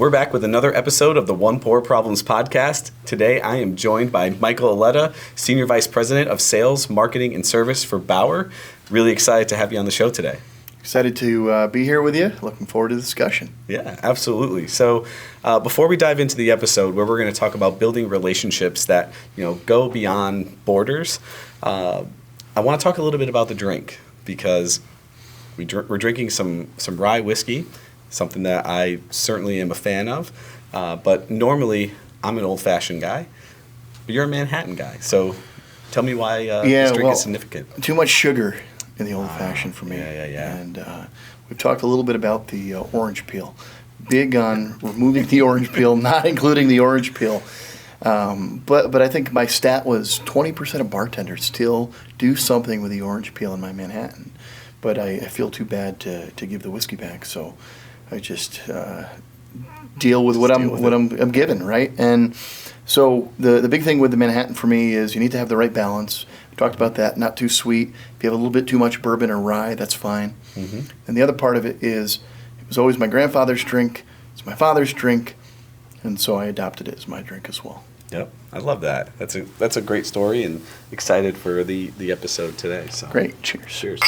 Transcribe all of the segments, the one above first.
We're back with another episode of the One Pour Problems podcast. Today I am joined by Michael Auletta, Senior Vice President of Sales, Marketing, and Service for Bauer. Really excited to have you on the show today. Excited to be here with you. Looking forward to the discussion. Yeah, absolutely. So before we dive into the episode where we're going to talk about building relationships that go beyond borders, I want to talk a little bit about the drink because we're drinking some rye whiskey, something that I certainly am a fan of. But normally I'm an old-fashioned guy, but you're a Manhattan guy. So tell me why this drink is significant. Too much sugar in the old-fashioned for me. Yeah. And we've talked a little bit about the orange peel. Big on removing the orange peel, not including the orange peel. But I think my stat was 20% of bartenders still do something with the orange peel in my Manhattan. But I feel too bad to give the whiskey back, so I just deal with what I'm given, right? And so the big thing with the Manhattan for me is you need to have the right balance. We talked about that, not too sweet. If you have a little bit too much bourbon or rye, that's fine. Mm-hmm. And the other part of it is it was always my grandfather's drink, it's my father's drink, and so I adopted it as my drink as well. Yep, I love that. That's a great story, and excited for the episode today. So great, cheers. Cheers.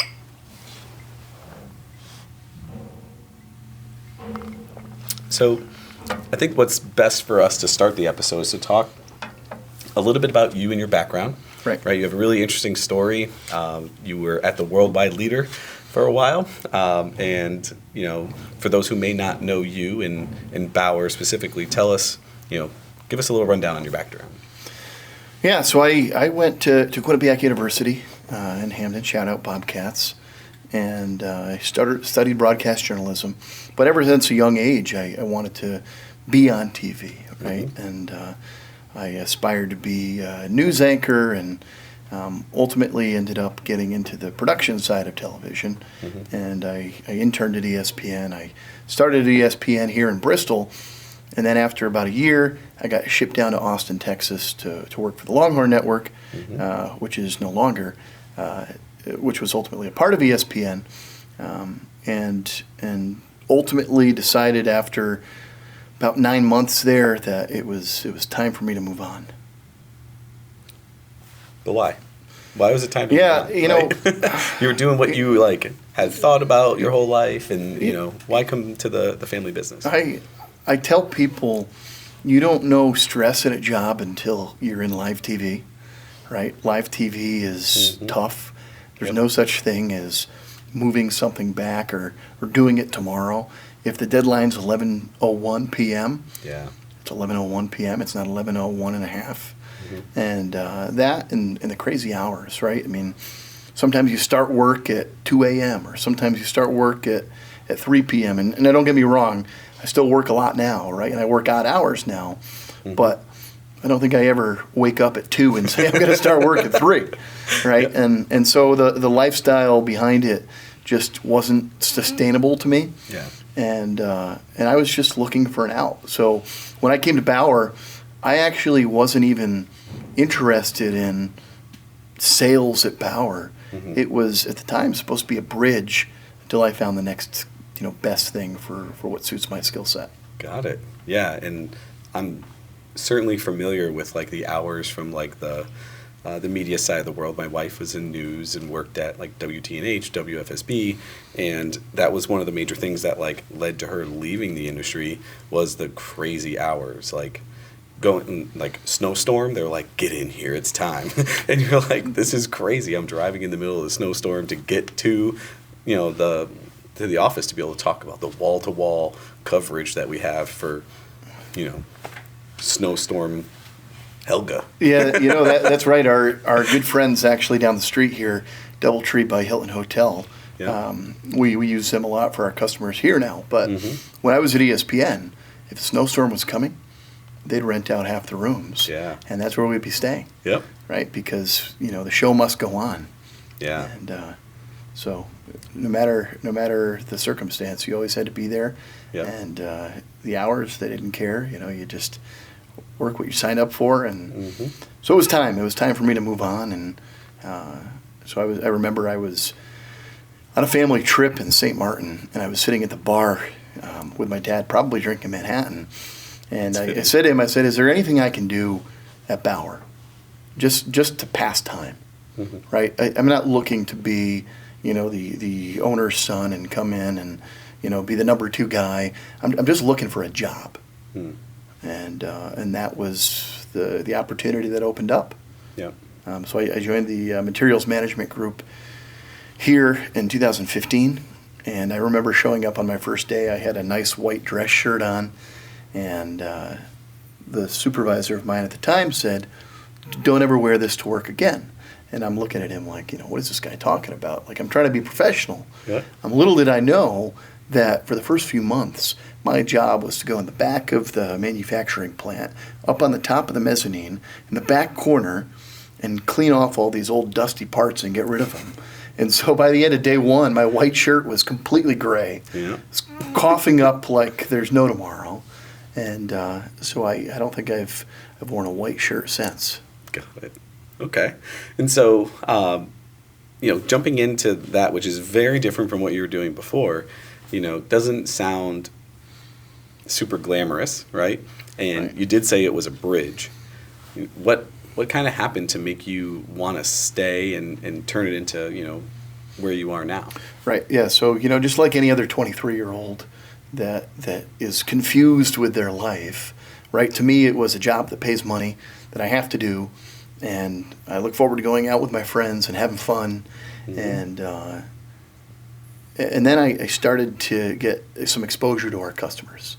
So I think what's best for us to start the episode is to talk a little bit about you and your background. Right. You have a really interesting story. You were at the Worldwide Leader for a while. And for those who may not know you and Bauer specifically, tell us, give us a little rundown on your background. Yeah, so I went to Quinnipiac University in Hamden, shout out Bobcats. And I studied broadcast journalism. But ever since a young age, I wanted to be on TV, right? Mm-hmm. And I aspired to be a news anchor and ultimately ended up getting into the production side of television. Mm-hmm. And I interned at ESPN. I started at ESPN here in Bristol. And then after about a year, I got shipped down to Austin, Texas to work for the Longhorn Network, mm-hmm. Which is no longer... which was ultimately a part of ESPN, and ultimately decided after about 9 months there that it was time for me to move on. But why? Why was it time to move on? Right? You were doing what you had thought about your whole life, and why come to the family business? I tell people you don't know stress in a job until you're in live TV, right? Live TV is mm-hmm. tough. There's no such thing as moving something back or doing it tomorrow. If the deadline's 11:01 p.m., it's 11:01 p.m. It's not 11:01 and a half. Mm-hmm. And that and the crazy hours, right? I mean, sometimes you start work at 2 a.m. or sometimes you start work at 3 p.m. And don't get me wrong, I still work a lot now, right? And I work odd hours now, mm-hmm. but I don't think I ever wake up at 2 and say I'm going to start work at 3, right? Yep. And so the lifestyle behind it just wasn't sustainable to me. Yeah. And I was just looking for an out. So when I came to Bauer, I actually wasn't even interested in sales at Bauer. Mm-hmm. It was at the time supposed to be a bridge until I found the next best thing for what suits my skill set. Got it. Yeah, and I'm certainly familiar with the hours from the media side of the world. My wife was in news and worked at WTNH, WFSB, and that was one of the major things that led to her leaving the industry was the crazy hours. Going snowstorm, they're get in here, it's time. And you're this is crazy. I'm driving in the middle of the snowstorm to get to the office to be able to talk about the wall-to-wall coverage that we have for Snowstorm Helga. Yeah, that's right. Our good friends actually down the street here, Doubletree by Hilton Hotel. Yeah. We use them a lot for our customers here now. But mm-hmm. when I was at ESPN, if a snowstorm was coming, they'd rent out half the rooms. Yeah. And that's where we'd be staying. Yep. Right? Because, the show must go on. Yeah. And so no matter the circumstance, you always had to be there. Yep. And the hours, they didn't care. You just work what you signed up for. And mm-hmm. so it was time. It was time for me to move on. And so I remember I was on a family trip in St. Martin, and I was sitting at the bar with my dad, probably drinking Manhattan. And I fitting. said to him, I said, is there anything I can do at Bauer? Just to pass time, right? I'm not looking to be, the owner's son and come in and, be the number 2 guy. I'm just looking for a job. And that was the opportunity that opened up. Yeah. So I joined the materials management group here in 2015. And I remember showing up on my first day. I had a nice white dress shirt on. And the supervisor of mine at the time said, don't ever wear this to work again. And I'm looking at him like, what is this guy talking about? Like, I'm trying to be professional. Yeah. Little did I know that for the first few months, my job was to go in the back of the manufacturing plant, up on the top of the mezzanine, in the back corner, and clean off all these old dusty parts and get rid of them. And so by the end of day 1, my white shirt was completely gray. Yeah. It's coughing up like there's no tomorrow. And so I don't think I've worn a white shirt since. Got it. Okay. And so, jumping into that, which is very different from what you were doing before, doesn't sound super glamorous, right? And Right. you did say it was a bridge. What kind of happened to make you want to stay and turn it into, where you are now? Right. Yeah. So, just like any other 23-year-old that is confused with their life, right? To me, it was a job that pays money that I have to do. And I look forward to going out with my friends and having fun. And then I started to get some exposure to our customers.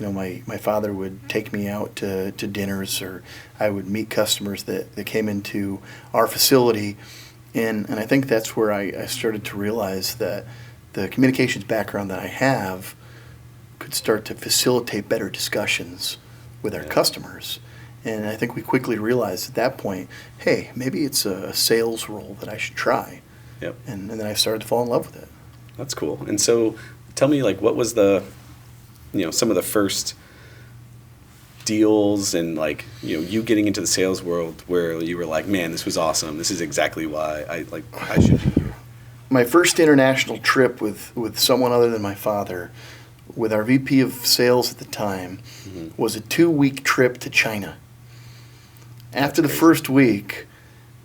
My father would take me out to dinners, or I would meet customers that came into our facility. And I think that's where I started to realize that the communications background that I have could start to facilitate better discussions with our customers. And I think we quickly realized at that point, hey, maybe it's a sales role that I should try. Yep. And then I started to fall in love with it. That's cool. And so tell me, what was some of the first deals and, you getting into the sales world where you were like, man, this was awesome. This is exactly why I should be here. My first international trip with someone other than my father, with our VP of Sales at the time, was a 2-week trip to China. After the first week,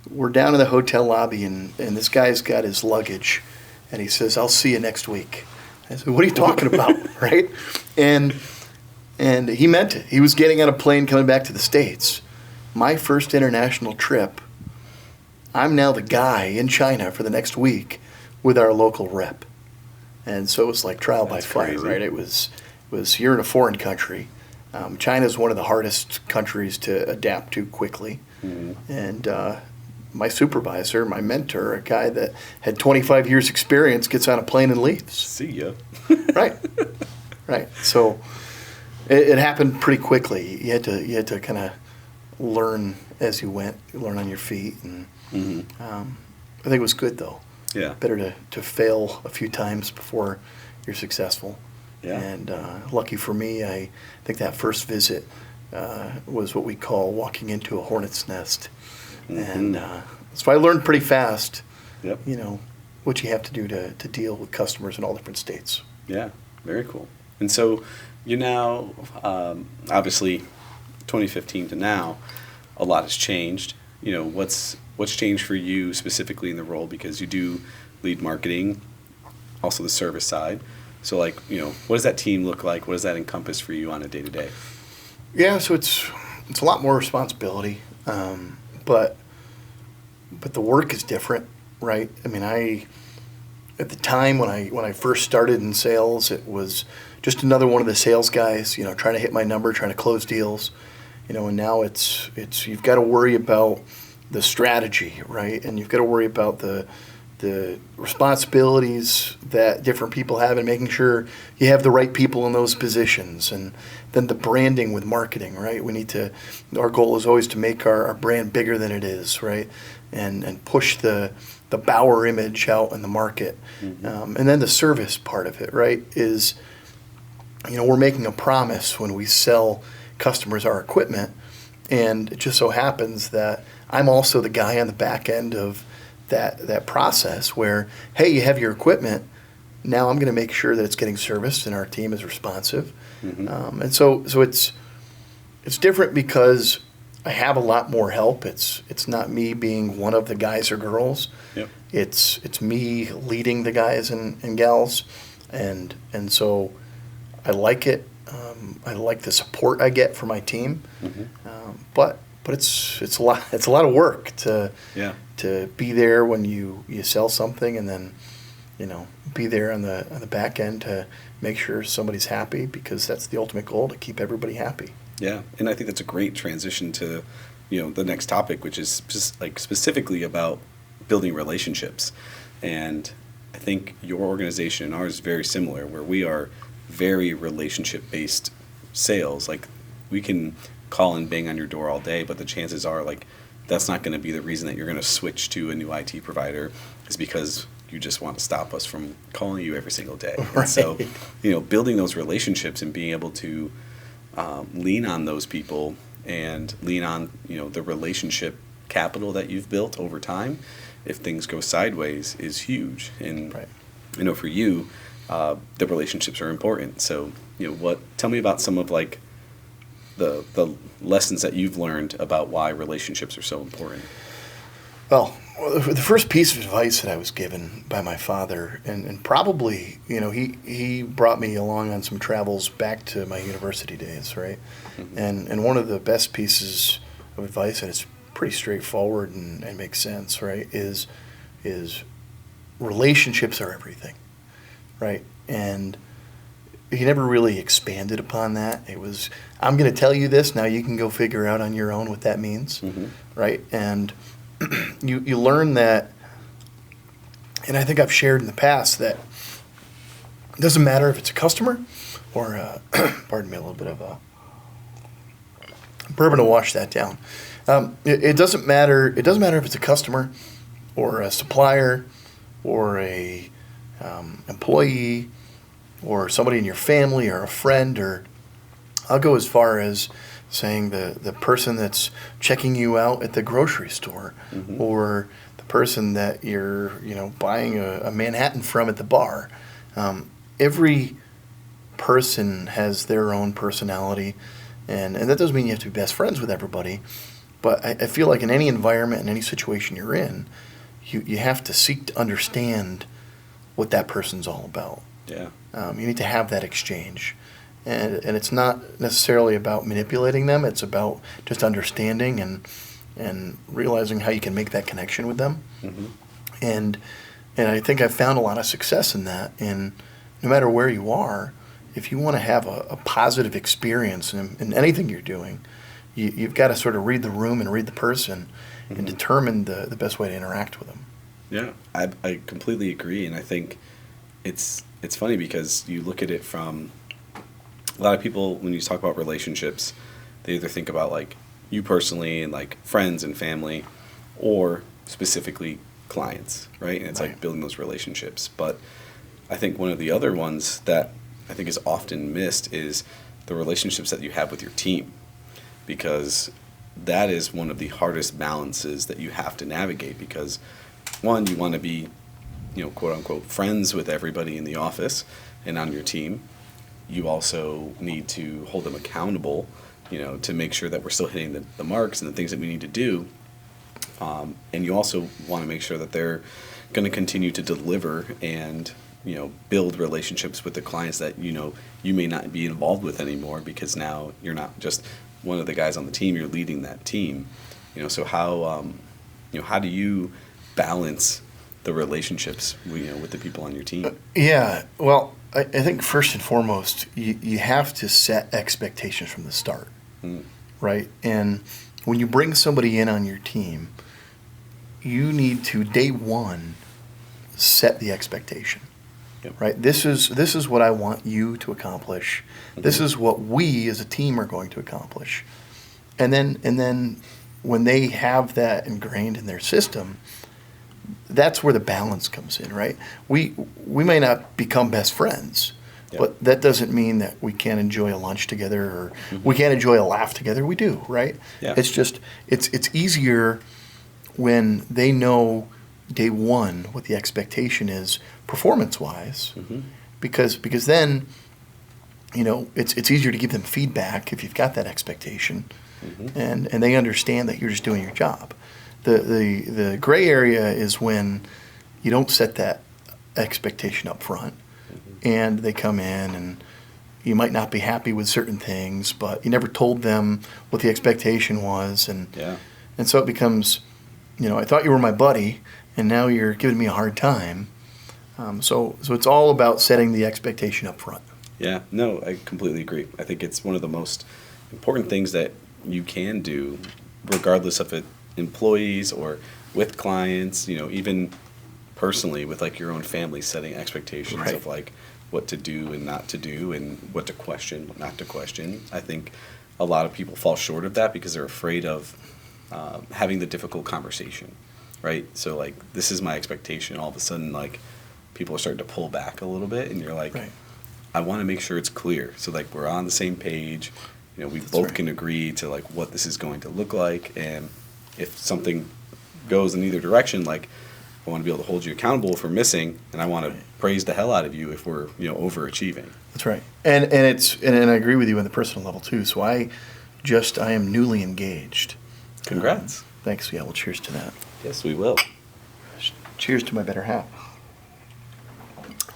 we're down in the hotel lobby, and this guy's got his luggage, and he says, I'll see you next week. I said, what are you talking about, right? And he meant it. He was getting on a plane coming back to the States. My first international trip, I'm now the guy in China for the next week with our local rep. And so it was like trial by fire, crazy. right? It was you're in a foreign country. China is one of the hardest countries to adapt to quickly. And my supervisor, my mentor, a guy that had 25 years experience, gets on a plane and leaves. See ya. Right. So it happened pretty quickly. You had to kind of learn as you went, learn on your feet. And I think it was good, though. Yeah. Better to fail a few times before you're successful. Yeah. And lucky for me, I think that first visit was what we call walking into a hornet's nest. And so I learned pretty fast, Yep. what you have to do to deal with customers in all different states. Yeah, very cool. And so you now, obviously, 2015 to now, a lot has changed. What's changed for you specifically in the role, because you do lead marketing, also the service side. So what does that team look like? What does that encompass for you on a day-to-day? Yeah, so it's a lot more responsibility, but the work is different, right? I mean, at the time when I first started in sales, it was just another one of the sales guys, trying to hit my number, trying to close deals, and now it's you've got to worry about the strategy, right? And you've got to worry about the responsibilities that different people have and making sure you have the right people in those positions. And then the branding with marketing, right? Our goal is always to make our brand bigger than it is, right? And push the Bauer image out in the market. And then the service part of it, right, is, we're making a promise when we sell customers our equipment. And it just so happens that I'm also the guy on the back end of that process where, hey, you have your equipment. now I'm going to make sure that it's getting serviced and our team is responsive. Mm-hmm. And so it's different because I have a lot more help. It's not me being one of the guys or girls. Yep. It's me leading the guys and gals, and so I like it. I like the support I get from my team, Mm-hmm. but it's a lot of work to be there when you sell something, and then be there on the back end to make sure somebody's happy, because that's the ultimate goal, to keep everybody happy. Yeah, and I think that's a great transition to, the next topic, which is just like specifically about building relationships. And I think your organization and ours is very similar, where we are very relationship-based sales. Like, we can call and bang on your door all day, but the chances are, like, that's not going to be the reason that you're going to switch to a new IT provider, is because you just want to stop us from calling you every single day. Right. And so, building those relationships and being able to lean on those people and lean on, the relationship capital that you've built over time, if things go sideways, is huge. And Right. For you, the relationships are important. So, tell me about some of like the lessons that you've learned about why relationships are so important. Well, the first piece of advice that I was given by my father, and probably, he brought me along on some travels back to my university days, right? Mm-hmm. And one of the best pieces of advice, and it's pretty straightforward and makes sense, right, is relationships are everything, right? And he never really expanded upon that. It was, I'm going to tell you this, now you can go figure out on your own what that means, Mm-hmm. right? And you learn that, and I think I've shared in the past that it doesn't matter if it's a customer or pardon me, a little bit of bourbon to wash that down. It doesn't matter. It doesn't matter if it's a customer or a supplier or a employee or somebody in your family or a friend, or I'll go as far as saying the person that's checking you out at the grocery store, Mm-hmm. or the person that you're buying a Manhattan from at the bar. Every person has their own personality, and that doesn't mean you have to be best friends with everybody, but I feel like in any environment, in any situation you're in, you have to seek to understand what that person's all about. Yeah. You need to have that exchange. And it's not necessarily about manipulating them. It's about just understanding and realizing how you can make that connection with them. Mm-hmm. And I think I've found a lot of success in that. And no matter where you are, if you want to have a positive experience in anything you're doing, you've got to sort of read the room and read the person, Mm-hmm. and determine the best way to interact with them. Yeah, I completely agree, and I think it's funny because you look at it from a lot of people. When you talk about relationships, they either think about like you personally and like friends and family, or specifically clients, right? And it's Right. like building those relationships. But I think one of the other ones that I think is often missed is the relationships that you have with your team, because that is one of the hardest balances that you have to navigate, because one, you want to be, quote unquote, friends with everybody in the office and on your team. You also need to hold them accountable, to make sure that we're still hitting the marks and the things that we need to do. And you also want to make sure that they're going to continue to deliver and, build relationships with the clients that, you may not be involved with anymore, because now you're not just one of the guys on the team, you're leading that team. So how do you balance the relationships, with the people on your team? Yeah, well, I think first and foremost, you have to set expectations from the start, right? And when you bring somebody in on your team, you need to, day one, set the expectation, Yep. right? This is what I want you to accomplish. Mm-hmm. This is what we as a team are going to accomplish. And then when they have that ingrained in their system, that's where the balance comes in, right? We may not become best friends, Yep. but that doesn't mean that we can't enjoy a lunch together, or we can't enjoy a laugh together. We do, right? Yeah. It's just it's easier when they know day one what the expectation is performance-wise, Mm-hmm. because then, it's easier to give them feedback if you've got that expectation, Mm-hmm. and they understand that you're just doing your job. The gray area is when you don't set that expectation up front, and they come in and you might not be happy with certain things, but you never told them what the expectation was, and Yeah. so it becomes, I thought you were my buddy, and now you're giving me a hard time. So it's all about setting the expectation up front. Yeah, no, I completely agree. I think it's one of the most important things that you can do, regardless of it employees or with clients, even personally with like your own family, setting expectations Right. of like what to do and not to do and what to question, what not to question. I think a lot of people fall short of that because they're afraid of having the difficult conversation, right? So like, this is my expectation. All of a sudden, like, people are starting to pull back a little bit, and you're like, Right. I want to make sure it's clear. So like, we're on the same page. We That's both right. can agree to like what this is going to look like, and if something goes in either direction, like, I want to be able to hold you accountable for missing, and I want to praise the hell out of you if we're overachieving. That's right. And I agree with you on the personal level too. So I am newly engaged. Congrats. Thanks. Yeah. Well, cheers to that. Yes, we will. Cheers to my better half.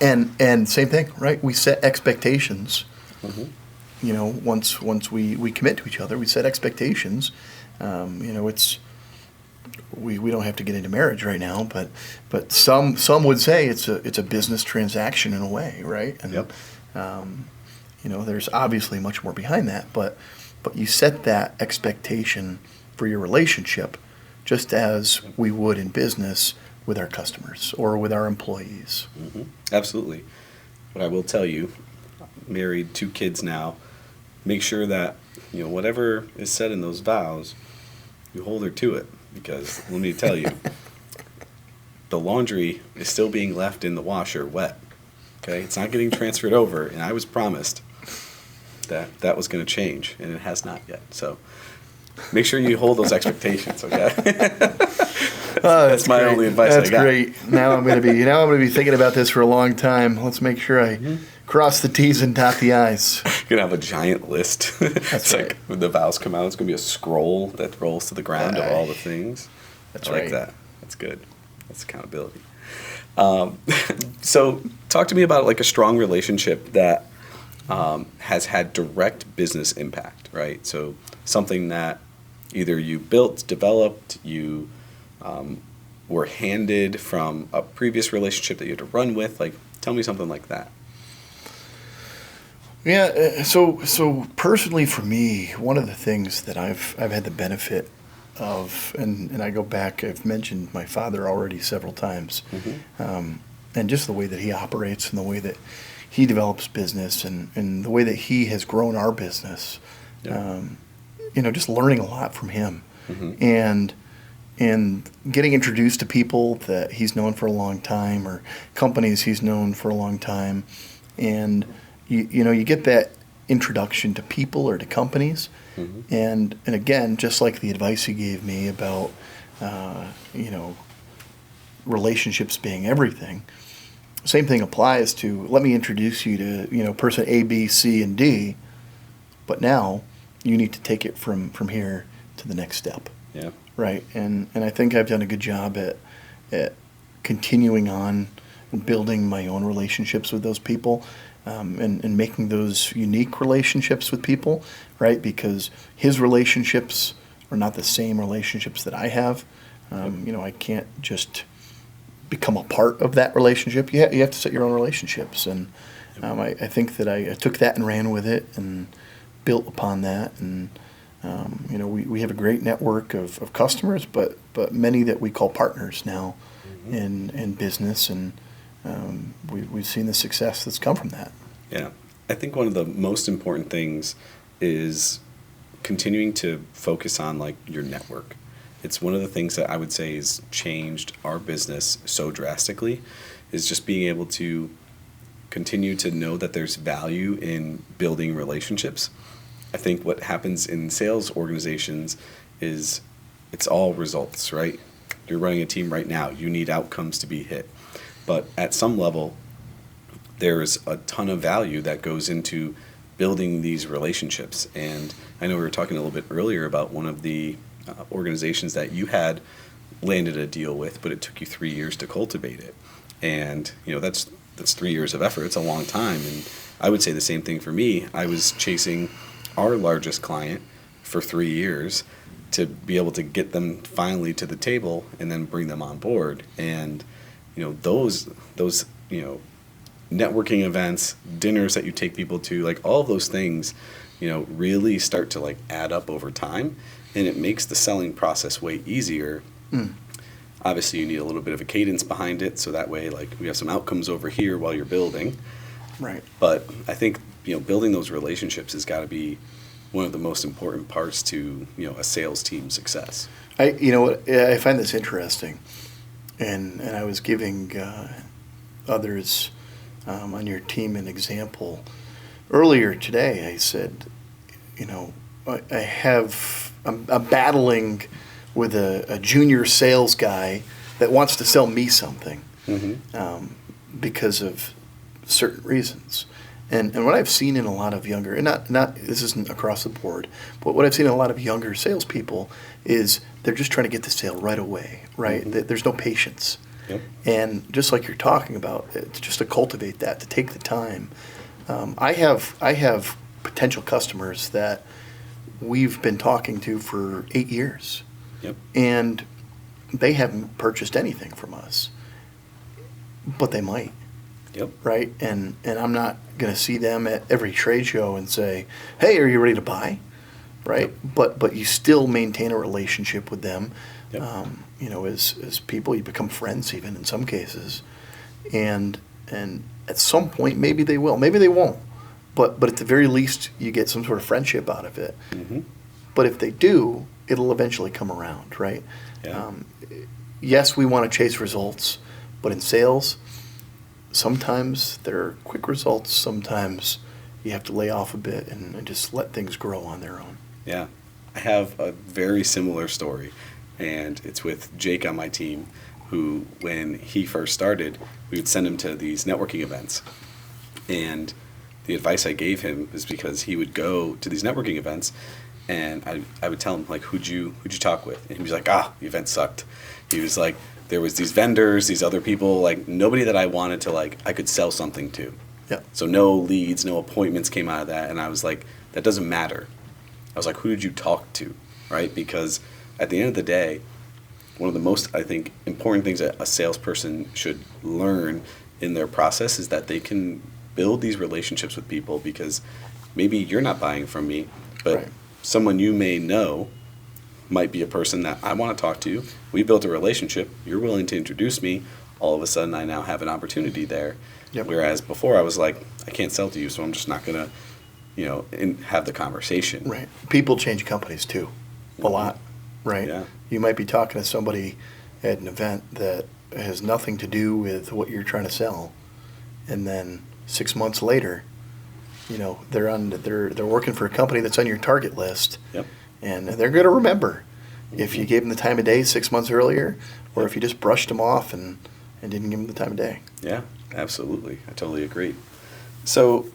And same thing, right? We set expectations. Mm-hmm. Once we commit to each other, we set expectations. It's we don't have to get into marriage right now, but some would say it's a business transaction in a way, right? And Yep. there's obviously much more behind that, but you set that expectation for your relationship, just as we would in business with our customers or with our employees. Mm-hmm. Absolutely. But I will tell you, married, 2 kids now, make sure that whatever is said in those vows, you hold her to it. Because let me tell you, the laundry is still being left in the washer wet. Okay, it's not getting transferred over, and I was promised that was going to change, and it has not yet. So make sure you hold those expectations. Okay. That's my great. only advice. That's I got. great. Now I'm going to be thinking about this for a long time. Let's make sure I cross the T's and dot the I's. You're gonna have a giant list. It's right. like when the vows come out, it's gonna be a scroll that rolls to the ground of all the things. That's I like right. that. That's good. That's accountability. So talk to me about like a strong relationship that has had direct business impact, right? So something that either you built, developed, you were handed from a previous relationship that you had to run with. Like, tell me something like that. Yeah. So personally, for me, one of the things that I've had the benefit of, and I go back, I've mentioned my father already several times, and just the way that he operates and the way that he develops business and the way that he has grown our business. Yeah. Just learning a lot from him, Mm-hmm. and getting introduced to people that he's known for a long time or companies he's known for a long time, and you get that introduction to people or to companies, Mm-hmm. and again, just like the advice he gave me about relationships being everything, same thing applies to, let me introduce you to person A, B, C, and D, but now you need to take it from here to the next step. Yeah. Right, and I think I've done a good job at continuing on building my own relationships with those people, and making those unique relationships with people, right? Because his relationships are not the same relationships that I have. I can't just become a part of that relationship. You have to set your own relationships, and I think that I took that and ran with it and built upon that, and we have a great network of customers, but many that we call partners now in business, and we've seen the success that's come from that. Yeah. I think one of the most important things is continuing to focus on like your network. It's one of the things that I would say has changed our business so drastically, is just being able to continue to know that there's value in building relationships. I think what happens in sales organizations is it's all results, right? You're running a team right now. You need outcomes to be hit. But at some level, there's a ton of value that goes into building these relationships. And I know we were talking a little bit earlier about one of the organizations that you had landed a deal with, but it took you 3 years to cultivate it. And that's 3 years of effort. It's a long time. And I would say the same thing for me. I was chasing our largest client for 3 years to be able to get them finally to the table and then bring them on board. And those networking events, dinners that you take people to, like all of those things, really start to like add up over time, and it makes the selling process way easier. Obviously, you need a little bit of a cadence behind it, so that way, like, we have some outcomes over here while you're building. Right. But I think building those relationships has got to be one of the most important parts to a sales team's success. I find this interesting, and I was giving others on your team an example earlier today. I said, I'm battling with a junior sales guy that wants to sell me something because of certain reasons. And what I've seen in a lot of younger, and not this isn't across the board, but what I've seen in a lot of younger salespeople is they're just trying to get the sale right away, right? There's no patience. Yep. And just like you're talking about, just to cultivate that, to take the time. I have potential customers that we've been talking to for 8 years. Yep. And they haven't purchased anything from us, but they might. Yep. Right? And I'm not going to see them at every trade show and say, hey, are you ready to buy? Right? Yep. But you still maintain a relationship with them. Yep. As people, you become friends even in some cases. And at some point, maybe they will. Maybe they won't. But at the very least, you get some sort of friendship out of it. But if they do, it'll eventually come around, right? Yeah. Yes, we want to chase results, but in sales, sometimes there are quick results. Sometimes you have to lay off a bit and just let things grow on their own. Yeah. I have a very similar story, and it's with Jake on my team, who, when he first started, we would send him to these networking events. And the advice I gave him is because he would go to these networking events, and I would tell him, like, who'd you talk with? And he was like, the event sucked. He was like, there was these vendors, these other people, like, nobody that I wanted to, like, I could sell something to. Yeah. So no leads, no appointments came out of that. And I was like, that doesn't matter. I was like, who did you talk to, right? Because at the end of the day, one of the most, I think, important things that a salesperson should learn in their process is that they can build these relationships with people, because maybe you're not buying from me, but right. Someone you may know might be a person that I want to talk to. We built a relationship. You're willing to introduce me. All of a sudden, I now have an opportunity there. Yep. Whereas before, I was like, I can't sell to you, so I'm just not going to, have the conversation. Right. People change companies too, a lot, right? Yeah. You might be talking to somebody at an event that has nothing to do with what you're trying to sell, and then 6 months later, they're working for a company that's on your target list. Yep. And they're going to remember if you gave them the time of day 6 months earlier, or if you just brushed them off and didn't give them the time of day. Yeah, absolutely. I totally agree. So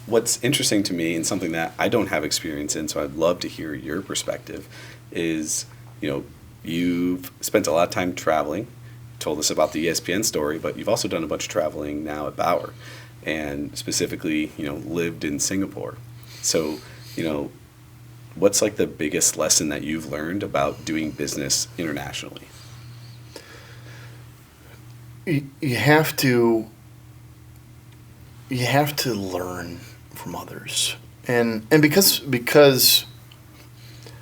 what's interesting to me, and something that I don't have experience in, so I'd love to hear your perspective, is, you've spent a lot of time traveling, told us about the ESPN story, but you've also done a bunch of traveling now at Bauer, and specifically, lived in Singapore. So, what's like the biggest lesson that you've learned about doing business internationally? You have to learn from others, and because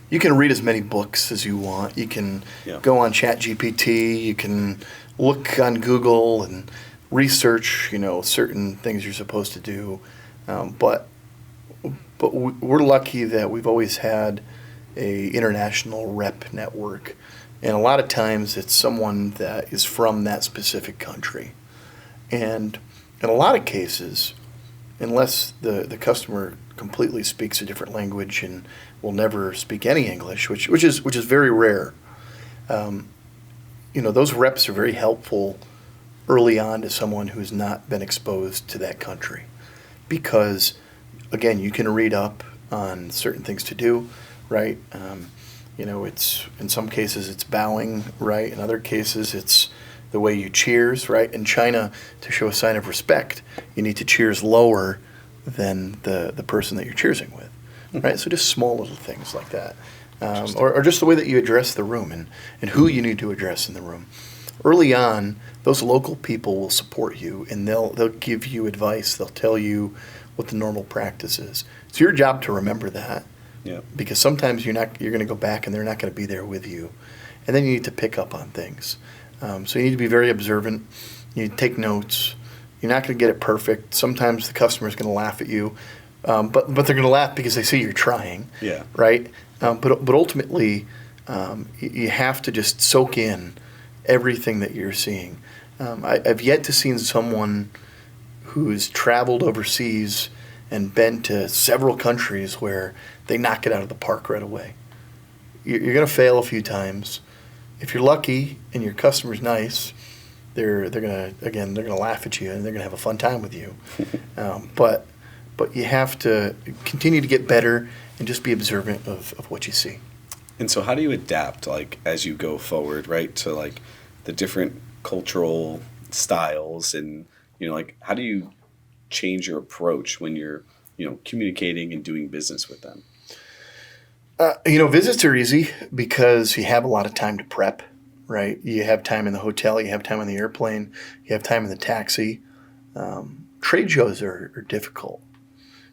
you can read as many books as you want. You can go on ChatGPT. You can look on Google and research, certain things you're supposed to do. But we're lucky that we've always had a international rep network, and a lot of times it's someone that is from that specific country. And in a lot of cases, unless the customer completely speaks a different language and will never speak any English, which is very rare, those reps are very helpful early on to someone who's not been exposed to that country, because again, you can read up on certain things to do, right? It's in some cases it's bowing, right? In other cases it's the way you cheers, right? In China, to show a sign of respect, you need to cheers lower than the person that you're cheersing with, right? So just small little things like that, or just the way that you address the room and who you need to address in the room. Early on, those local people will support you, and they'll give you advice. They'll tell you what the normal practice is. It's your job to remember that, because sometimes you're going to go back and they're not going to be there with you, and then you need to pick up on things. So you need to be very observant. You need to take notes. You're not going to get it perfect. Sometimes the customer's going to laugh at you, but they're going to laugh because they see you're trying. Yeah. Right. But ultimately, you have to just soak in everything that you're seeing. I've yet to see someone who's traveled overseas and been to several countries where they knock it out of the park right away. You're going to fail a few times. If you're lucky and your customer's nice, they're gonna laugh at you and they're gonna have a fun time with you. But you have to continue to get better and just be observant of what you see. And so how do you adapt, like, as you go forward, right, to, like, the different cultural styles and, like, how do you change your approach when you're, communicating and doing business with them? Visits are easy because you have a lot of time to prep, right? You have time in the hotel, you have time on the airplane, you have time in the taxi. Trade shows are difficult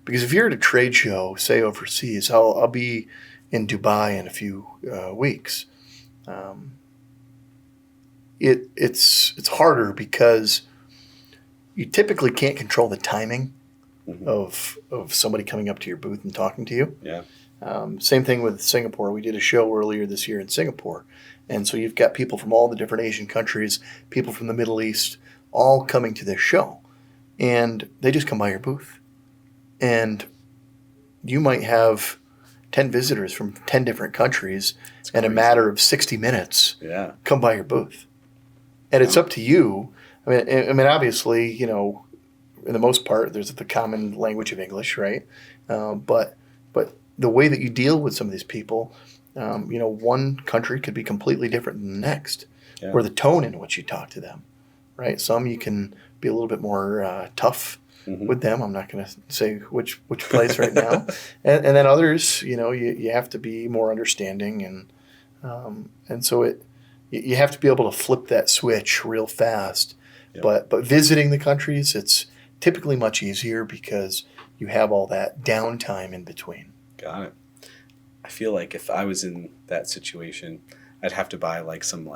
because if you're at a trade show, say overseas, I'll be in Dubai in a few weeks. It's harder because you typically can't control the timing of somebody coming up to your booth and talking to you. Yeah. Same thing with Singapore. We did a show earlier this year in Singapore. And so you've got people from all the different Asian countries, people from the Middle East, all coming to this show. And they just come by your booth. And you might have 10 visitors from 10 different countries in a matter of 60 minutes come by your booth. And it's up to you. I mean, obviously, in the most part, there's the common language of English, right? But the way that you deal with some of these people, one country could be completely different than the next, or the tone in which you talk to them, right? Some you can be a little bit more tough with them. I'm not going to say which place right now, and then others, you have to be more understanding, and so you have to be able to flip that switch real fast. Yep. But visiting the countries, it's typically much easier because you have all that downtime in between. Got it. I feel like if I was in that situation, I'd have to buy some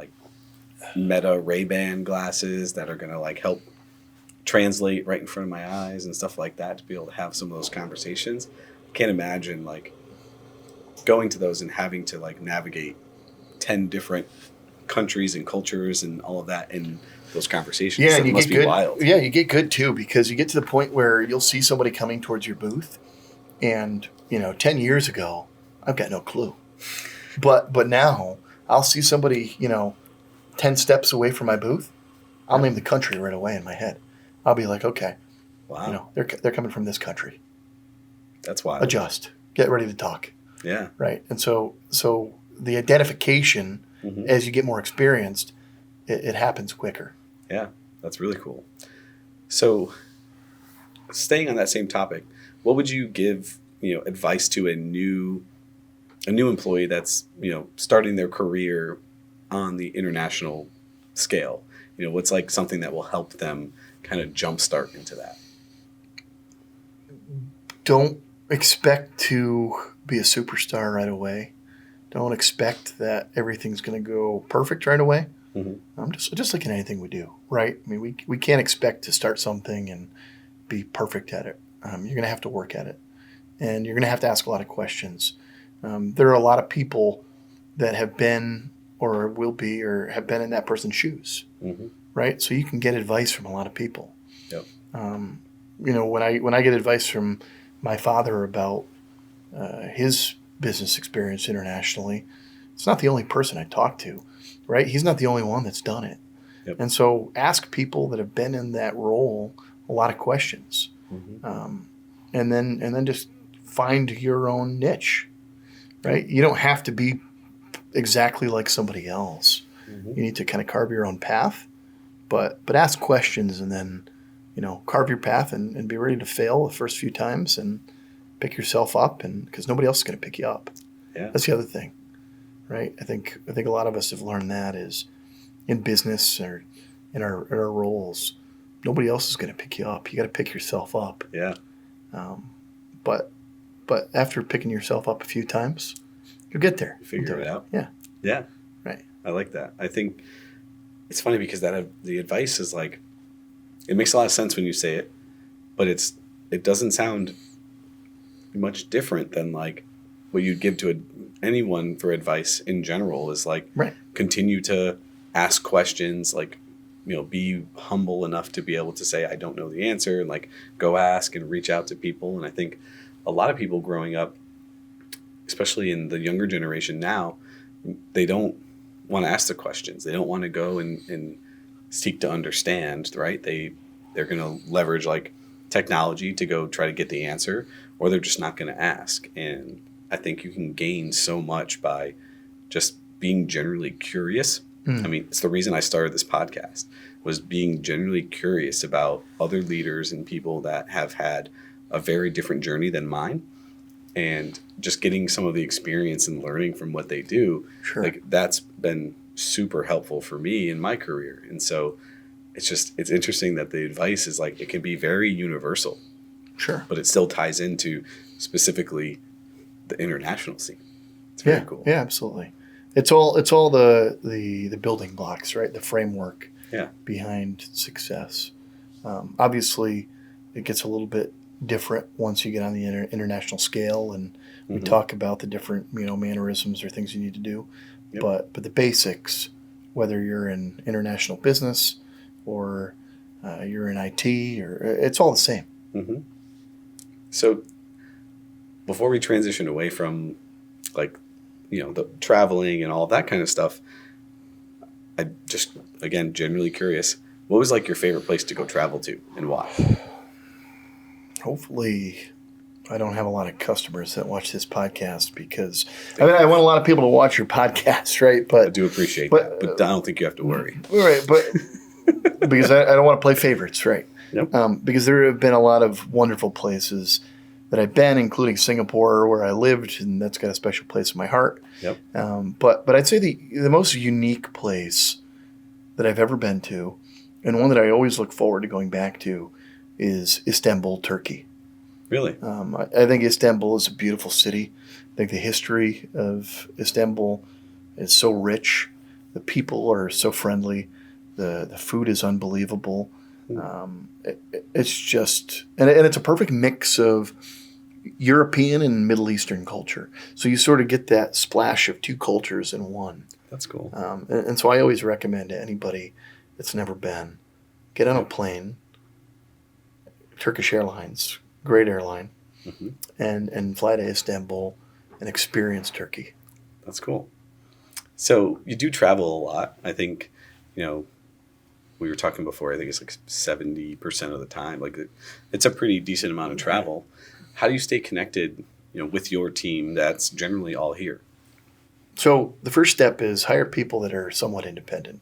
Meta Ray-Ban glasses that are going to help translate right in front of my eyes and stuff like that to be able to have some of those conversations. Can't imagine going to those and having to navigate 10 different countries and cultures and all of that in those conversations. Yeah, and it must be wild. Yeah, you get good too because you get to the point where you'll see somebody coming towards your booth and 10 years ago, I've got no clue. But now I'll see somebody, 10 steps away from my booth. I'll name the country right away in my head. I'll be like, okay, wow, they're coming from this country. That's wild. Adjust. Get ready to talk. Yeah. Right. And so the identification, as you get more experienced, it happens quicker. Yeah, that's really cool. So staying on that same topic, what would you give advice to a new employee that's starting their career on the international scale? What's something that will help them kind of jumpstart into that? Don't expect to be a superstar right away. Don't expect that everything's going to go perfect right away. Just like in anything we do, right? I mean, we can't expect to start something and be perfect at it. You're going to have to work at it. And you're going to have to ask a lot of questions. There are a lot of people that have been or will be or have been in that person's shoes, right? So you can get advice from a lot of people. Yep. When I get advice from my father about his business experience internationally, it's not the only person I talk to, right? He's not the only one that's done it. Yep. And so ask people that have been in that role a lot of questions. Mm-hmm. And then just find your own niche, right? You don't have to be exactly like somebody else. Mm-hmm. You need to kind of carve your own path, but ask questions and then, carve your path and be ready to fail the first few times and pick yourself up, and because nobody else is going to pick you up. Yeah. That's the other thing, right? I think a lot of us have learned that is in business or in our roles, nobody else is going to pick you up. You got to pick yourself up. Yeah. But after picking yourself up a few times, you'll get there. Figure it out. Yeah. Yeah. Right. I like that. I think it's funny because the advice is like, it makes a lot of sense when you say it, but it doesn't sound much different than like what you'd give to anyone for advice in general is like, right. Continue to ask questions, like, be humble enough to be able to say, I don't know the answer, and like go ask and reach out to people. And I think a lot of people growing up, especially in the younger generation now, they don't want to ask the questions. They don't want to go and seek to understand, right? They're going to leverage like technology to go try to get the answer, or they're just not going to ask. And I think you can gain so much by just being generally curious. I mean, it's the reason I started this podcast, was being genuinely curious about other leaders and people that have had a very different journey than mine, and just getting some of the experience and learning from what they do. Sure. Like that's been super helpful for me in my career. And so it's interesting that the advice is like, it can be very universal. Sure. But it still ties into specifically the international scene. It's very cool. Yeah, absolutely. It's all the building blocks, right? The framework behind success. Obviously, it gets a little bit different once you get on the international scale, and we talk about the different mannerisms or things you need to do. Yep. But the basics, whether you're in international business or you're in IT, or it's all the same. Mm-hmm. So before we transition away from like the traveling and all that kind of stuff, I just, again, genuinely curious, what was like your favorite place to go travel to and why? Hopefully I don't have a lot of customers that watch this podcast, because I want a lot of people to watch your podcast, right? But I do appreciate that, but I don't think you have to worry. Right, but because I don't want to play favorites, right? Yep. Because there have been a lot of wonderful places that I've been, including Singapore, where I lived, and that's got a special place in my heart. Yep. But I'd say the most unique place that I've ever been to, and one that I always look forward to going back to, is Istanbul, Turkey. Really? I think Istanbul is a beautiful city. I think the history of Istanbul is so rich. The people are so friendly. The food is unbelievable. It's just, and it's a perfect mix of European and Middle Eastern culture. So you sort of get that splash of two cultures in one. That's cool. And so I always recommend to anybody that's never been, get on a plane, Turkish Airlines, great airline, and fly to Istanbul and experience Turkey. That's cool. So you do travel a lot. I think, we were talking before, I think it's like 70% of the time. Like it's a pretty decent amount of travel. How do you stay connected, with your team that's generally all here? So the first step is hire people that are somewhat independent,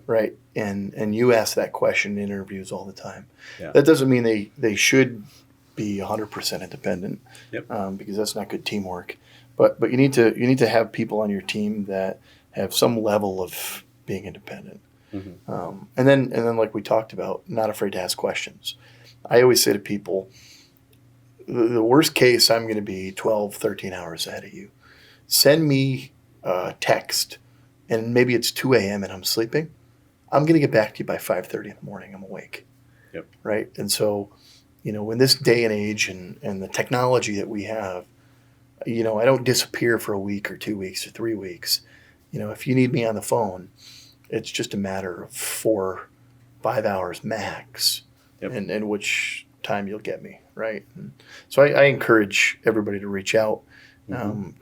right? And you ask that question in interviews all the time. Yeah. That doesn't mean they should be 100% independent, because that's not good teamwork. But you need to have people on your team that have some level of being independent. And then like we talked about, not afraid to ask questions. I always say to people, the worst case, I'm going to be 12, 13 hours ahead of you. Send me a text, and maybe it's 2 a.m. and I'm sleeping. I'm going to get back to you by 5:30 in the morning. I'm awake. Yep. Right? And so, in this day and age and the technology that we have, I don't disappear for a week or 2 weeks or 3 weeks. If you need me on the phone, it's just a matter of 4-5 hours max, and which time you'll get me, right? And so I encourage everybody to reach out.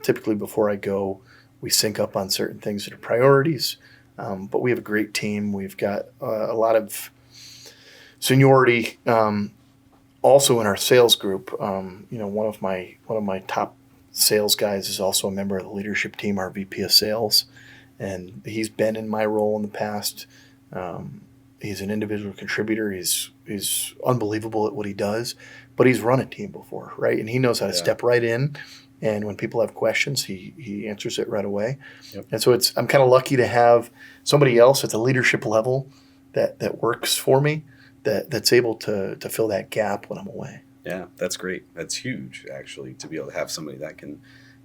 Typically before I go, We sync up on certain things that are priorities. But we have a great team. We've got a lot of seniority. Also in our sales group, one of my top sales guys is also a member of the leadership team, our VP of Sales, and he's been in my role in the past. He's an individual contributor. He's unbelievable at what he does, but he's run a team before, right? And he knows how to step right in. And when people have questions, he answers it right away. Yep. And so I'm kind of lucky to have somebody else at the leadership level that works for me, that's able to fill that gap when I'm away. Yeah, that's great. That's huge, actually, to be able to have somebody that can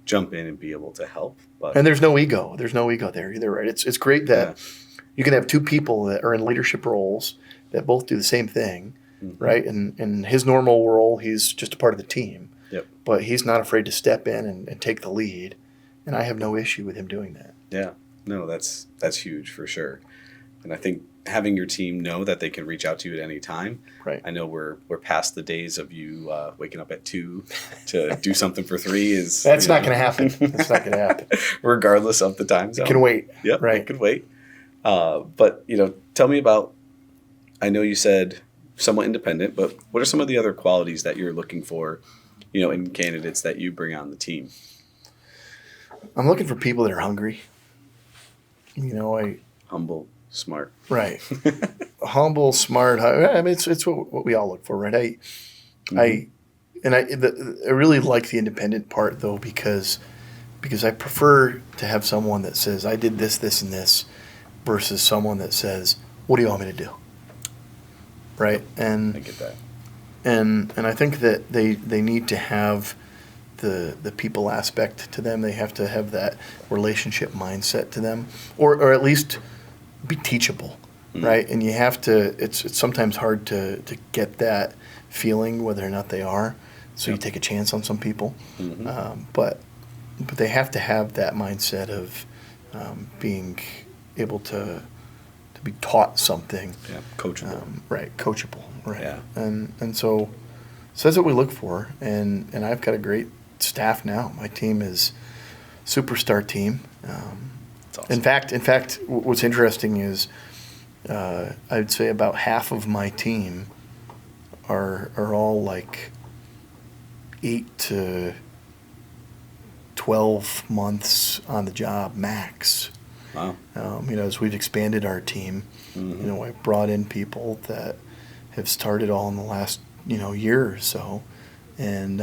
jump in and be able to help. And there's no ego. There's no ego there either, right? It's great that you can have two people that are in leadership roles that both do the same thing, right? And in his normal role, he's just a part of the team. Yep. But he's not afraid to step in and take the lead, and I have no issue with him doing that. Yeah. No, that's huge for sure. And I think having your team know that they can reach out to you at any time. Right. I know we're past the days of you waking up at 2 to do something for 3. That's not going to happen. That's not going to happen. Regardless of the time zone. It can wait. Yep. Right. It can wait. But tell me about. I know you said somewhat independent, but what are some of the other qualities that you're looking for, in candidates that you bring on the team? I'm looking for people that are hungry. Humble, smart. Right. Humble, smart. I mean, it's what we all look for, right? I really like the independent part though, because I prefer to have someone that says, I did this, this, and this, versus someone that says, what do you want me to do? Right. And I get that. And I think that they need to have the people aspect to them. They have to have that relationship mindset to them, or at least be teachable, right? And you have to. It's sometimes hard to get that feeling whether or not they are. So you take a chance on some people, but they have to have that mindset of being able to be taught something. Yeah, coachable. Right, coachable. Right. Yeah. And so that's what we look for. And I've got a great staff now. My team is superstar team. That's awesome. In fact, what's interesting is I'd say about half of my team are all like 8 to 12 months on the job max. Wow. As we've expanded our team, I brought in people that have started all in the last, year or so, and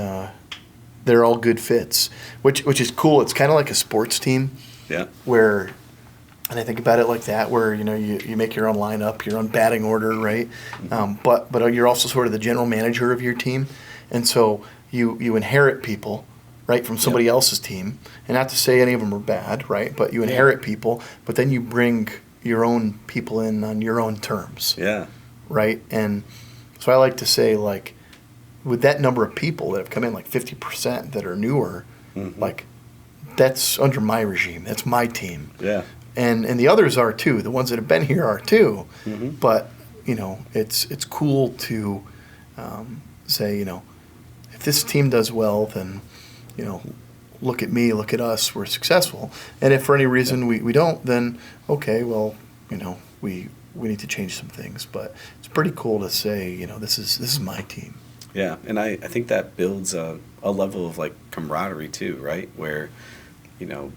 they're all good fits, which is cool. It's kind of like a sports team. Yeah. And I think about it like that, where you make your own lineup, your own batting order, right? But you're also sort of the general manager of your team, and so you inherit people, right, from somebody else's team. And not to say any of them are bad, right? But you inherit people, but then you bring your own people in on your own terms. Yeah. Right? And so I like to say, like, with that number of people that have come in, like 50% that are newer, like, that's under my regime. That's my team. Yeah. And the others are too. The ones that have been here are too. But, it's cool to say, if this team does well, then, look at me, look at us, we're successful. And if for any reason we don't, then okay, well, we need to change some things. But it's pretty cool to say, this is my team. Yeah, and I think that builds a level of like camaraderie too, right? Where,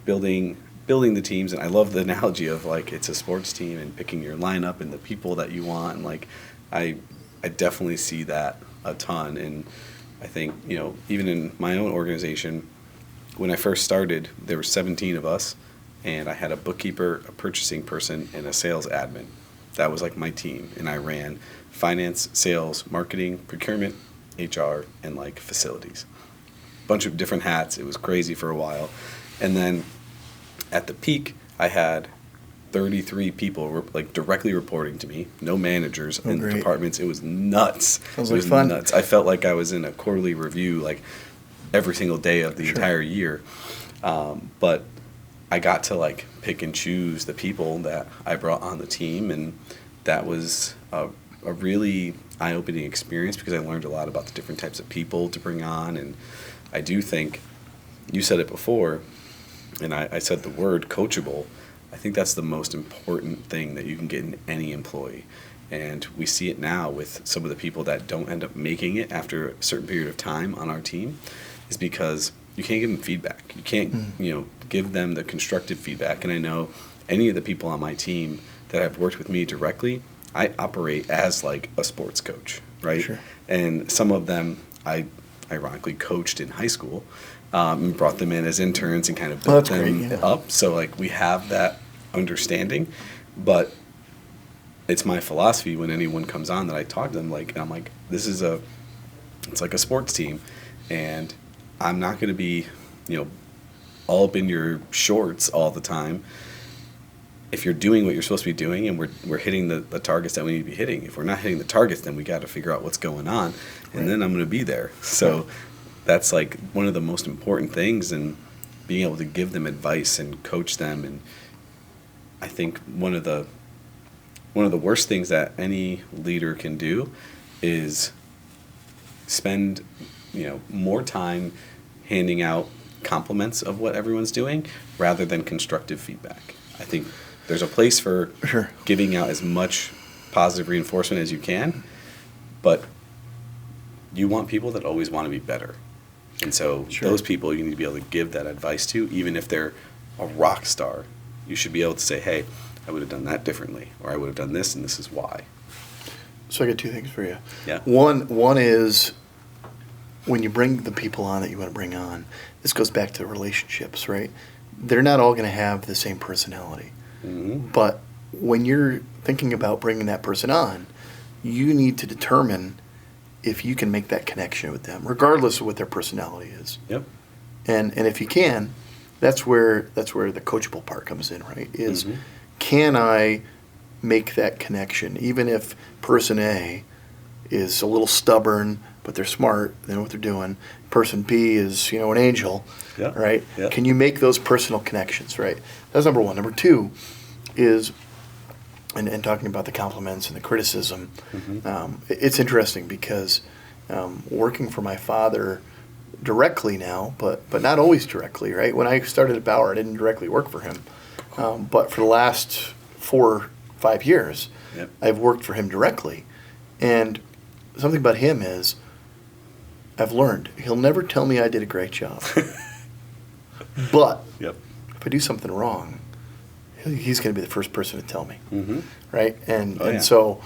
building the teams, and I love the analogy of like it's a sports team and picking your lineup and the people that you want, and like I definitely see that a ton. And I think, even in my own organization, when I first started, there were 17 of us, and I had a bookkeeper, a purchasing person, and a sales admin. That was like my team, and I ran finance, sales, marketing, procurement, HR, and like facilities. Bunch of different hats. It was crazy for a while. And then at the peak, I had 33 people like directly reporting to me, no managers in the departments. It was nuts. Sounds it was like fun. Nuts. I felt like I was in a quarterly review like every single day of the entire year. But I got to like pick and choose the people that I brought on the team, and that was a really eye-opening experience because I learned a lot about the different types of people to bring on. And I do think, you said it before, and I said the word coachable. I think that's the most important thing that you can get in any employee. And we see it now with some of the people that don't end up making it after a certain period of time on our team, is because you can't give them feedback. You can't, give them the constructive feedback. And I know any of the people on my team that have worked with me directly, I operate as like a sports coach, right? Sure. And some of them I ironically coached in high school, and brought them in as interns and kind of built them up. So like we have that understanding, but it's my philosophy when anyone comes on that I talk to them and I'm like, it's like a sports team, and I'm not going to be, all up in your shorts all the time. If you're doing what you're supposed to be doing and we're hitting the targets that we need to be hitting, if we're not hitting the targets, then we got to figure out what's going on, and then I'm going to be there. So that's like one of the most important things, and being able to give them advice and coach them. And I think one of the worst things that any leader can do is spend more time handing out compliments of what everyone's doing rather than constructive feedback. I think there's a place for giving out as much positive reinforcement as you can, but you want people that always want to be better. And so those people you need to be able to give that advice to, even if they're a rock star. You should be able to say, hey, I would have done that differently, or I would have done this, and this is why. So I got two things for you. Yeah. One is when you bring the people on that you want to bring on, this goes back to relationships, right? They're not all going to have the same personality. Mm-hmm. But when you're thinking about bringing that person on, you need to determine if you can make that connection with them, regardless of what their personality is. Yep. And if you can, that's where the coachable part comes in, right? Is can I make that connection, even if person A is a little stubborn, but they're smart, they know what they're doing. Person B is, an angel, right? Yeah. Can you make those personal connections, right? That's number one. Number two is, and talking about the compliments and the criticism, it's interesting because working for my father directly now, but not always directly, right? When I started at Bauer, I didn't directly work for him. But for the last 4 or 5 years, I've worked for him directly. And something about him is, I've learned, he'll never tell me I did a great job. But if I do something wrong, he's going to be the first person to tell me, right? And so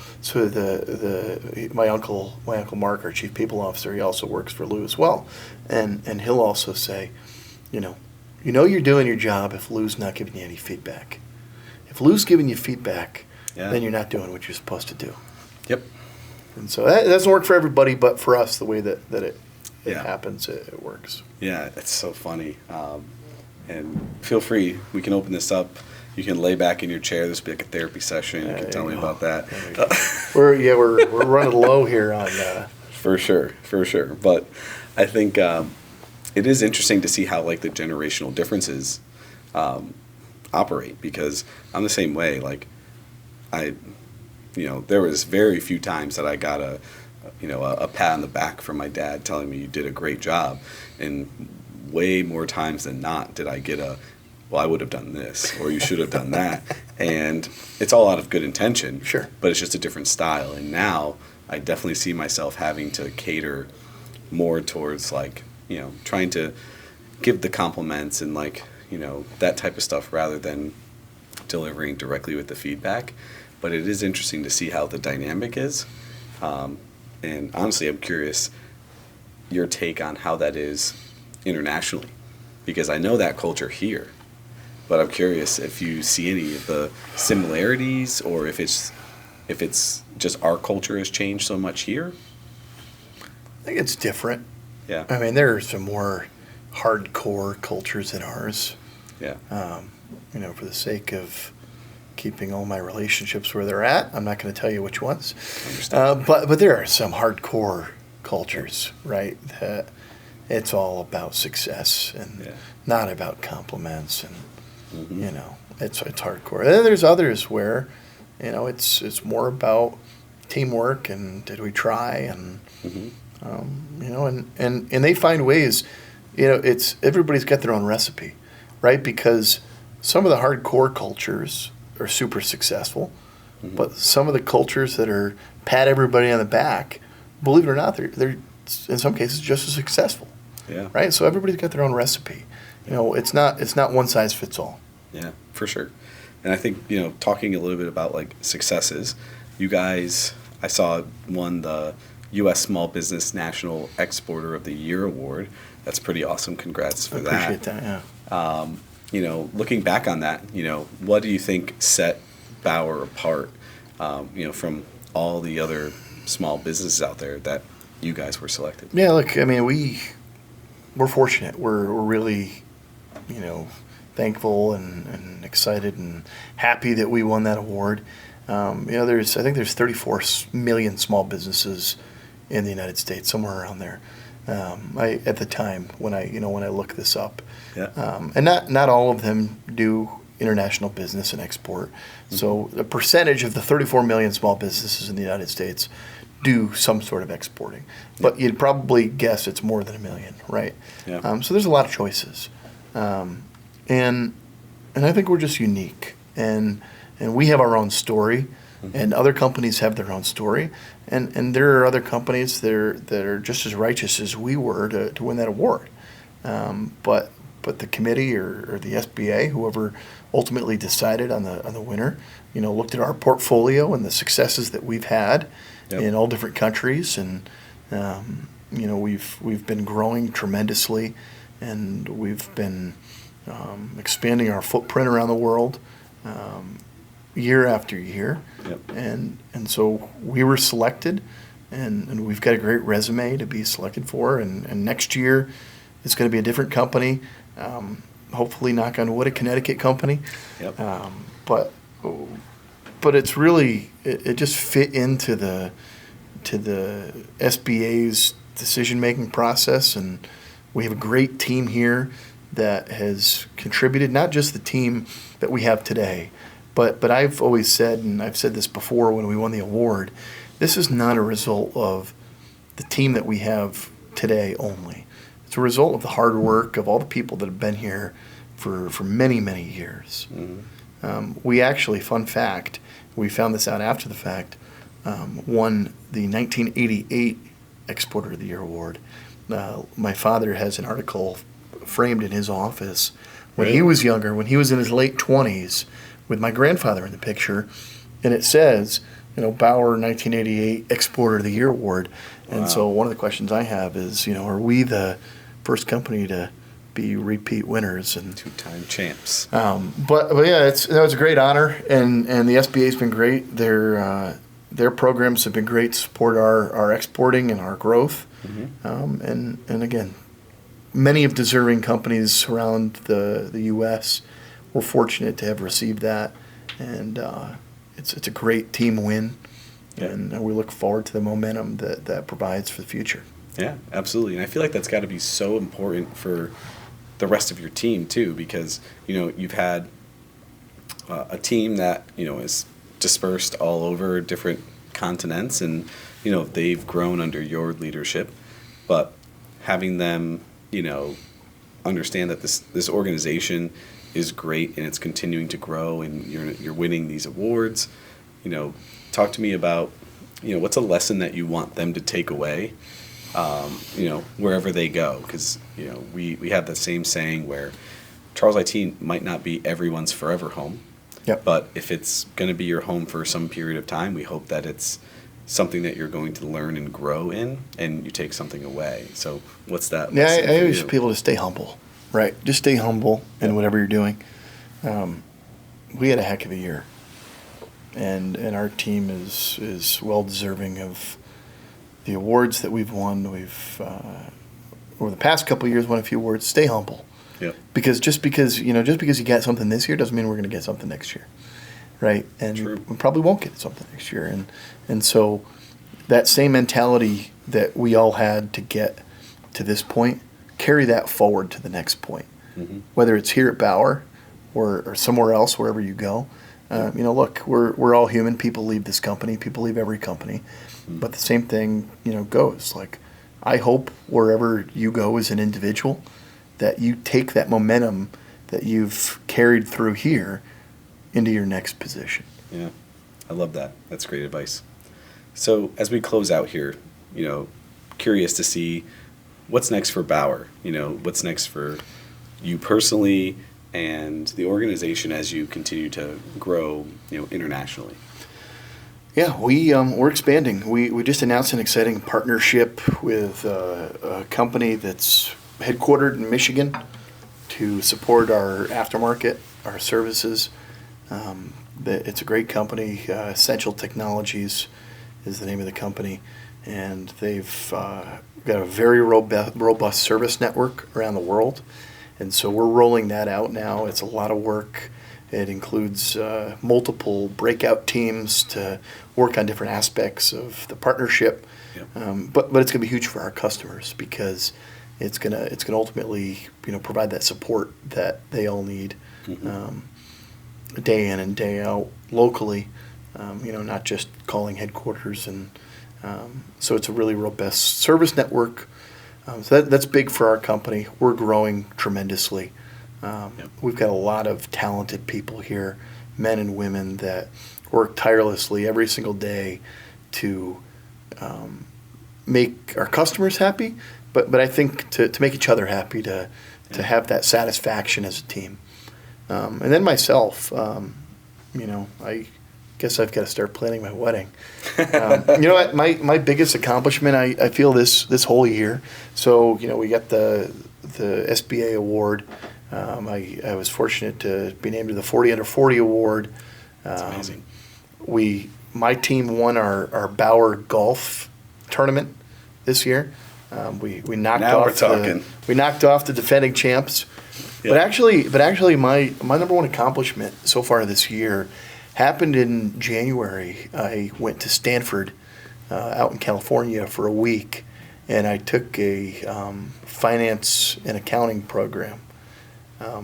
my uncle Mark, our chief people officer, he also works for Lou as well, and he'll also say, you're doing your job if Lou's not giving you any feedback. If Lou's giving you feedback, then you're not doing what you're supposed to do. Yep. And so that doesn't work for everybody, but for us, the way that it happens, it works. Yeah, it's so funny. And feel free, we can open this up. You can lay back in your chair. This will be like a therapy session. You can tell me about that. We're running low here on. For sure. But I think it is interesting to see how like the generational differences operate, because I'm the same way. Like there was very few times that I got a pat on the back from my dad telling me you did a great job, and way more times than not did I get well, I would have done this, or you should have done that. And it's all out of good intention. Sure. But it's just a different style. And now I definitely see myself having to cater more towards trying to give the compliments and that type of stuff rather than delivering directly with the feedback. But it is interesting to see how the dynamic is. And honestly, I'm curious your take on how that is internationally, because I know that culture here. But I'm curious if you see any of the similarities, or if it's just our culture has changed so much here. I think it's different. Yeah. I mean, there are some more hardcore cultures than ours. Yeah. For the sake of keeping all my relationships where they're at, I'm not going to tell you which ones. But there are some hardcore cultures, right? That it's all about success and not about compliments, and it's hardcore. And then there's others where it's more about teamwork and did we try, and and they find ways. It's everybody's got their own recipe. right? Because some of the hardcore cultures are super successful, but some of the cultures that are pat everybody on the back, believe it or not, they're in some cases just as successful, Yeah. right? So everybody's got their own recipe. It's not one size fits all. Yeah, for sure. And I think, talking a little bit about like successes, you guys, I saw won the U.S. Small Business National Exporter of the Year award. That's pretty awesome. Congrats for that. I appreciate that, yeah. Looking back on that, what do you think set Bauer apart, from all the other small businesses out there that you guys were selected? Yeah, look, I mean, we're fortunate. We're really, thankful and excited and happy that we won that award. I think there's 34 million small businesses in the United States, somewhere around there. At the time when I looked this up, and not all of them do international business and export. Mm-hmm. So a percentage of the 34 million small businesses in the United States do some sort of exporting, but you'd probably guess it's more than 1 million, right? Yeah. So there's a lot of choices, and I think we're just unique, and we have our own story. Mm-hmm. And other companies have their own story, and there are other companies that are just as righteous as we were to win that award. But the committee or the SBA, whoever ultimately decided on the winner, looked at our portfolio and the successes that we've had in all different countries, and we've been growing tremendously, and we've been expanding our footprint around the world. Year after year, and so we were selected, and we've got a great resume to be selected for, and next year it's going to be a different company, hopefully, knock on wood, a Connecticut company, but it's really it just fit into the SBA's decision-making process, and we have a great team here that has contributed, not just the team that we have today. But I've always said, and I've said this before when we won the award, this is not a result of the team that we have today only. It's a result of the hard work of all the people that have been here for many, many years. Mm-hmm. We actually, fun fact, we found this out after the fact, won the 1988 Exporter of the Year award. My father has an article framed in his office when he was younger, when he was in his late 20s, with my grandfather in the picture, and it says, Bauer 1988 Exporter of the Year award. And so one of the questions I have is, are we the first company to be repeat winners and 2-time champs? But yeah, it's a great honor, and the SBA's been great. Their programs have been great to support our exporting and our growth. Mm-hmm. And again, many of deserving companies around the U.S. We're fortunate to have received that, and it's a great team win, and we look forward to the momentum that provides for the future. Yeah, absolutely, and I feel like that's got to be so important for the rest of your team too, because you've had a team that is dispersed all over different continents, and they've grown under your leadership, but having them understand that this organization is great and it's continuing to grow, and you're winning these awards. Talk to me about what's a lesson that you want them to take away, wherever they go, because we have the same saying where Charles IT might not be everyone's forever home, but if it's going to be your home for some period of time, we hope that it's something that you're going to learn and grow in, and you take something away. So what's that? Yeah, I always tell people to stay humble. Right, just stay humble in whatever you're doing. We had a heck of a year, and our team is well deserving of the awards that we've won. We've over the past couple of years won a few awards. Stay humble, because just because you got something this year doesn't mean we're going to get something next year, right? And we probably won't get something next year, and so that same mentality that we all had to get to this point, carry that forward to the next point, whether it's here at Bauer or somewhere else, wherever you go. Look, we're all human. People leave this company. People leave every company. But the same thing, goes. Like, I hope wherever you go as an individual, that you take that momentum that you've carried through here into your next position. Yeah, I love that. That's great advice. So as we close out here, curious to see what's next for Bauer. What's next for you personally and the organization as you continue to grow, internationally. Yeah, we're expanding. We just announced an exciting partnership with a company that's headquartered in Michigan to support our aftermarket, our services. It's a great company. Essential Technologies is the name of the company, and they've got a very robust service network around the world. And so we're rolling that out now. It's a lot of work. It includes multiple breakout teams to work on different aspects of the partnership. Yep. But it's going to be huge for our customers because it's going to ultimately provide that support that they all need, day in and day out locally. Not just calling headquarters, and so it's a really robust service network. So that's big for our company. We're growing tremendously. We've got a lot of talented people here, men and women that work tirelessly every single day to make our customers happy, but I think to make each other happy, to have that satisfaction as a team. And then myself, I guess I've got to start planning my wedding. What? My biggest accomplishment, I feel this whole year. So we got the SBA award. I was fortunate to be named to the 40 Under 40 award. That's amazing. My team won our Bauer golf tournament this year. We knocked now off we're talking. We knocked off the defending champs. Yeah. But actually, my number one accomplishment so far this year happened in January. I went to Stanford, out in California, for a week, and I took a finance and accounting program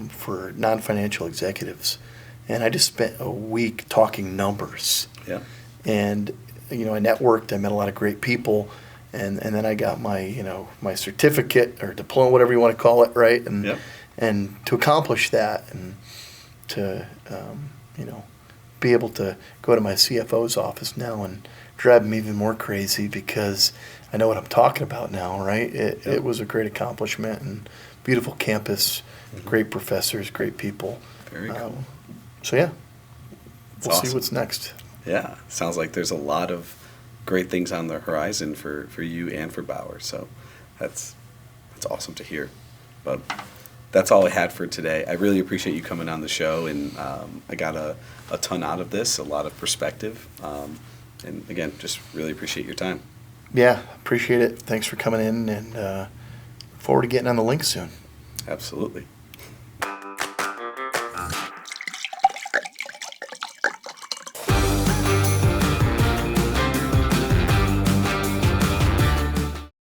for non-financial executives, and I just spent a week talking numbers. Yeah. And I networked. I met a lot of great people, and then I got my my certificate or diploma, whatever you want to call it, right? And Yep. and to accomplish that, and to be able to go to my CFO's office now and drive him even more crazy because I know what I'm talking about now, right? It was a great accomplishment, and beautiful campus, great professors, great people. Very cool. So yeah, That's we'll awesome. see what's next. Yeah, sounds like there's a lot of great things on the horizon for you and for Bauer. So that's awesome to hear. But that's all I had for today. I really appreciate you coming on the show, and I got a ton out of this, a lot of perspective. And again, just really appreciate your time. Yeah, appreciate it. Thanks for coming in, and look forward to getting on the link soon. Absolutely.